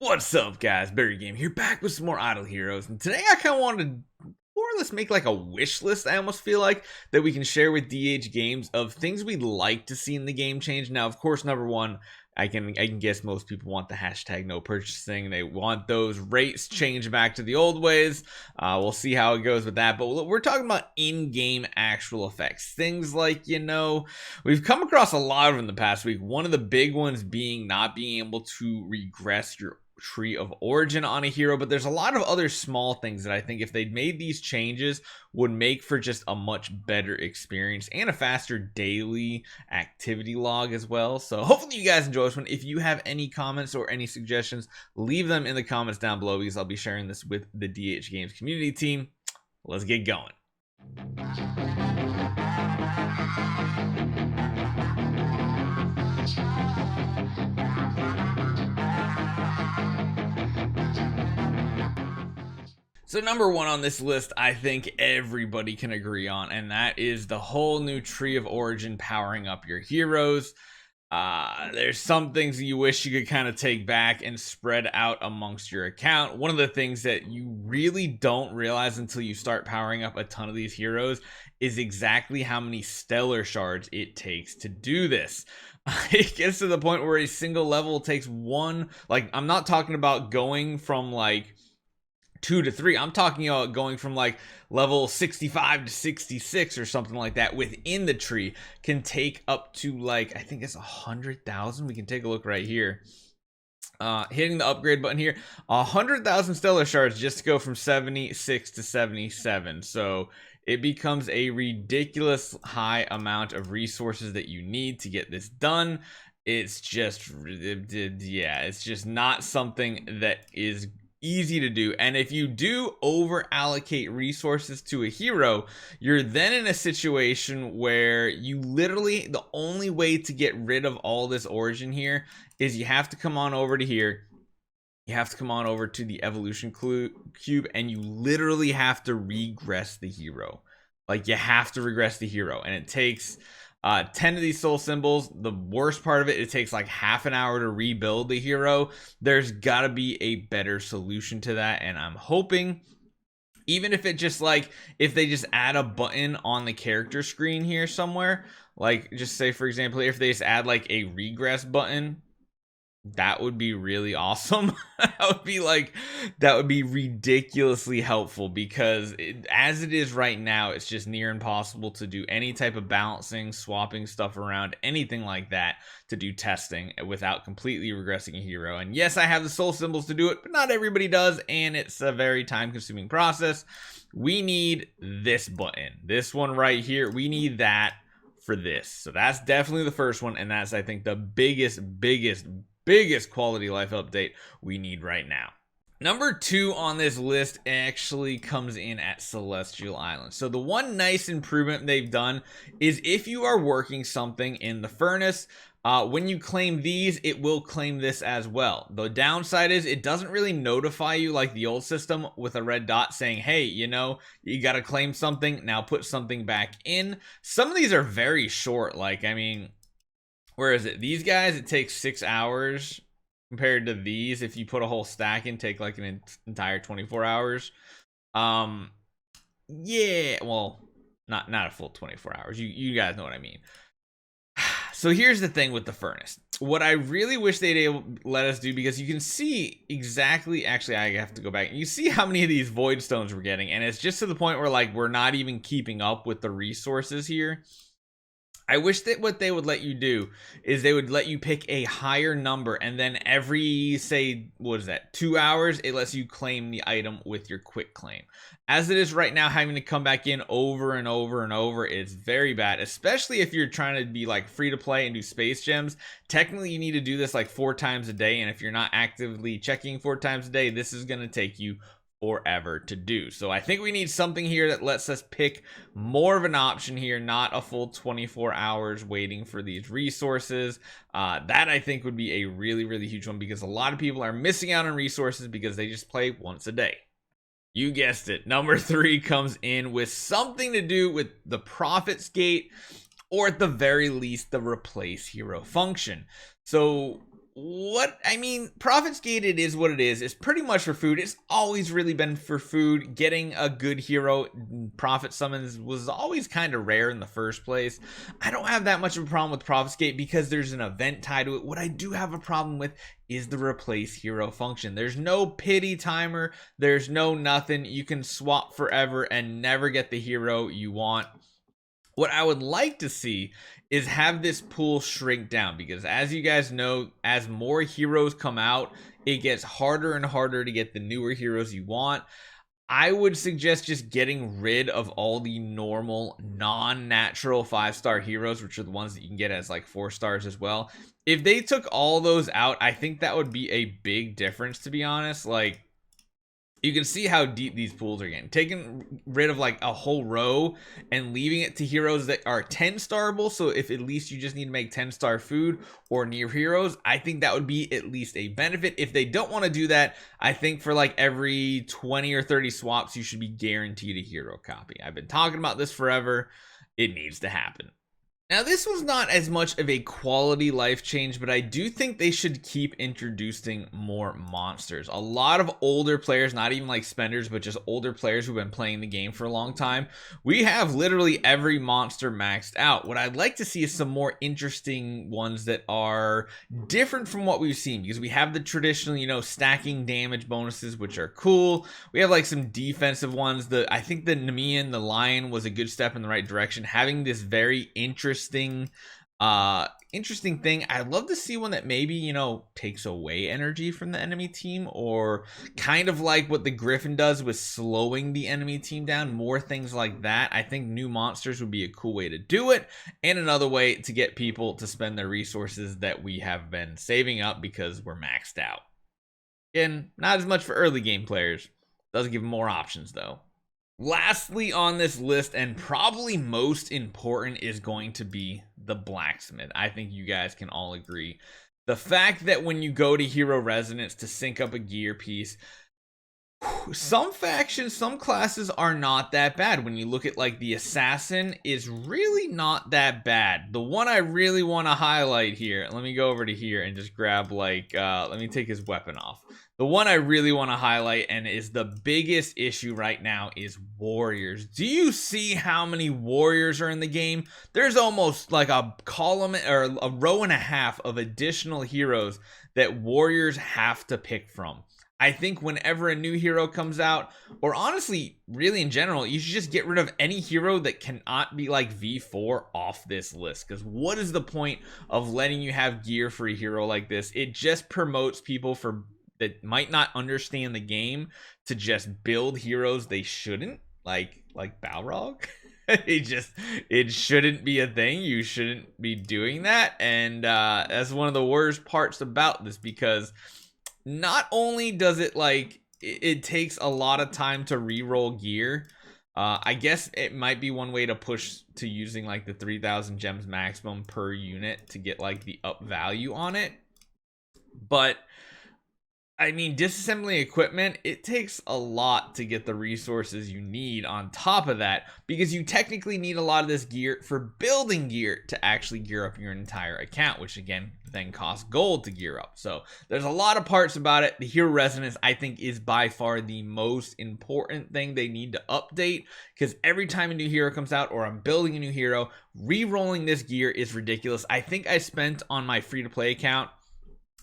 What's up, guys? Barry Game here, back with some more Idle Heroes, and today I kind of wanted to more or less make like a wish list. I almost feel like that we can share with DH Games of things we'd like to see in the game change. Now, of course, number one, I can guess most people want the hashtag no purchasing. They want those rates changed back to the old ways. We'll see how it goes with that. But we're talking about in-game actual effects, things like, we've come across a lot of them in the past week. One of the big ones being not being able to regress your tree of origin on a hero, but there's a lot of other small things that I think if they'd made these changes would make for just a much better experience and a faster daily activity log as well. So hopefully you guys enjoy this one. If you have any comments or any suggestions, leave them in the comments down below because I'll be sharing this with the DH Games community team. Let's get going. So number one on this list, I think everybody can agree on, and that is the whole new tree of origin powering up your heroes. There's some things you wish you could kind of take back and spread out amongst your account. One of the things that you really don't realize until you start powering up a ton of these heroes is exactly how many stellar shards it takes to do this. It gets to the point where a single level takes one, like I'm not talking about going from like 2 to 3. I'm talking about going from like level 65 to 66 or something like that within the tree can take up to like, I think it's 100,000. We can take a look right here. Hitting the upgrade button here, 100,000 stellar shards just to go from 76 to 77. So it becomes a ridiculous high amount of resources that you need to get this done. It's just, yeah, it's just not something that is easy to do. And if you do over allocate resources to a hero, you're then in a situation where you literally, the only way to get rid of all this origin here is you have to come on over to here. You have to come on over to the evolution cube and you literally have to regress the hero. Like you have to regress the hero, and it takes 10 of these soul symbols. The worst part of it, it takes like half an hour to rebuild the hero. There's got to be a better solution to that, and I'm hoping, even if it just like, if they just add a button on the character screen here somewhere, like just say for example, if they just add like a regress button, that would be really awesome. that would be ridiculously helpful, because as it is right now, it's just near impossible to do any type of balancing, swapping stuff around, anything like that, to do testing without completely regressing a hero. And yes, I have the soul symbols to do it, but not everybody does, and it's a very time consuming process. We need this button, this one right here. We need that for this. So that's definitely the first one, and that's, I think, the biggest quality life update we need right now. Number 2 on this list actually comes in at Celestial Island. So the one nice improvement they've done is if you are working something in the furnace, when you claim these, it will claim this as well. The downside is it doesn't really notify you like the old system with a red dot saying, hey, you got to claim something, now put something back in. Some of these are very short. Like, I mean, where is it? These guys, it takes 6 hours compared to these. If you put a whole stack in, take like an entire 24 hours. Yeah, well, not a full 24 hours. You guys know what I mean. So here's the thing with the furnace. What I really wish they'd let us do, because you can see exactly, actually I have to go back. You see how many of these void stones we're getting, and it's just to the point where like we're not even keeping up with the resources here. I wish that what they would let you do is they would let you pick a higher number, and then every, say, what is that, 2 hours, it lets you claim the item with your quick claim. As it is right now, having to come back in over and over and over, it's very bad, especially if you're trying to be like free to play and do space gems. Technically, you need to do this like 4 times a day, and if you're not actively checking 4 times a day, this is going to take you forever to do. So I think we need something here that lets us pick more of an option here, not a full 24 hours waiting for these resources. That I think would be a really huge one, because a lot of people are missing out on resources because they just play once a day. You guessed it. Number 3 comes in with something to do with the Prophet's Gate, or at the very least the replace hero function. So What I mean, Prophet's Gate, it is what it is. It's pretty much for food. It's always really been for food. Getting a good hero Prophet summons was always kind of rare in the first place. I don't have that much of a problem with Prophet's Gate because there's an event tied to it. What I do have a problem with is the replace hero function. There's no pity timer. There's no nothing. You can swap forever and never get the hero you want. What I would like to see is have this pool shrink down, because as you guys know, as more heroes come out, it gets harder and harder to get the newer heroes you want. I would suggest just getting rid of all the normal non-natural 5-star heroes, which are the ones that you can get as like 4 stars as well. If they took all those out, I think that would be a big difference, to be honest. Like, you can see how deep these pools are getting. Taking rid of like a whole row and leaving it to heroes that are 10-starable. So if at least you just need to make 10-star food or near heroes, I think that would be at least a benefit. If they don't want to do that, I think for like every 20 or 30 swaps, you should be guaranteed a hero copy. I've been talking about this forever. It needs to happen. Now, this was not as much of a quality life change, but I do think they should keep introducing more monsters. A lot of older players, not even like spenders, but just older players who've been playing the game for a long time, we have literally every monster maxed out. What I'd like to see is some more interesting ones that are different from what we've seen, because we have the traditional, you know, stacking damage bonuses, which are cool. We have like some defensive ones. I think the Nemean, the Lion, was a good step in the right direction. Having this very interesting thing. I'd love to see one that maybe, you know, takes away energy from the enemy team, or kind of like what the Griffin does with slowing the enemy team down. More things like that. I think new monsters would be a cool way to do it, and another way to get people to spend their resources that we have been saving up because we're maxed out. Again, not as much for early game players. Does give them more options though. Lastly on this list, and probably most important, is going to be the Blacksmith. I think you guys can all agree. The fact that when you go to Hero Resonance to sync up a gear piece, some factions, some classes are not that bad. When you look at like the Assassin, is really not that bad. The one I really want to highlight here, let me go over to here and just grab like, let me take his weapon off. The one I really want to highlight, and is the biggest issue right now, is warriors. Do you see how many warriors are in the game? There's almost like a column or a row and a half of additional heroes that warriors have to pick from. I think whenever a new hero comes out, or honestly, really in general, you should just get rid of any hero that cannot be like V4 off this list. Because what is the point of letting you have gear for a hero like this? It just promotes people that might not understand the game to just build heroes they shouldn't, like Balrog. It shouldn't be a thing. You shouldn't be doing that. And that's one of the worst parts about this, because not only does it like it takes a lot of time to re-roll gear. I guess it might be one way to push to using like the 3,000 gems maximum per unit to get like the up value on it. But I mean, disassembling equipment, it takes a lot to get the resources you need on top of that, because you technically need a lot of this gear for building gear to actually gear up your entire account, which again then costs gold to gear up. So there's a lot of parts about it. The Hero Resonance, I think, is by far the most important thing they need to update, because every time a new hero comes out, or I'm building a new hero, re-rolling this gear is ridiculous. I think I spent on my free-to-play account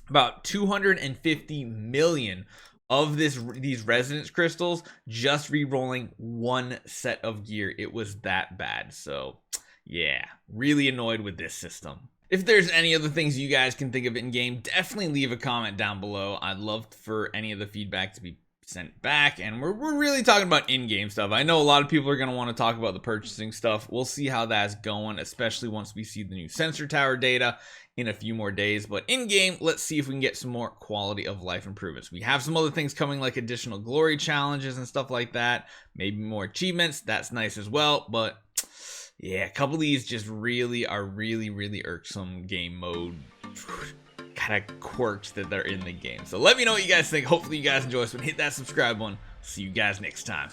about 250 million of these resonance crystals just re-rolling one set of gear. It was that bad. So yeah, really annoyed with this system. If there's any other things you guys can think of in game, definitely leave a comment down below. I'd love for any of the feedback to be sent back, and we're really talking about in-game stuff. I know a lot of people are going to want to talk about the purchasing stuff. We'll see how that's going, especially once we see the new sensor tower data in a few more days. But in game, let's see if we can get some more quality of life improvements. We have some other things coming, like additional glory challenges and stuff like that, maybe more achievements. That's nice as well. But yeah, a couple of these just really are really irksome game mode kind of quirks that they're in the game. So let me know what you guys think. Hopefully you guys enjoy this one. Hit that subscribe one. See you guys next time.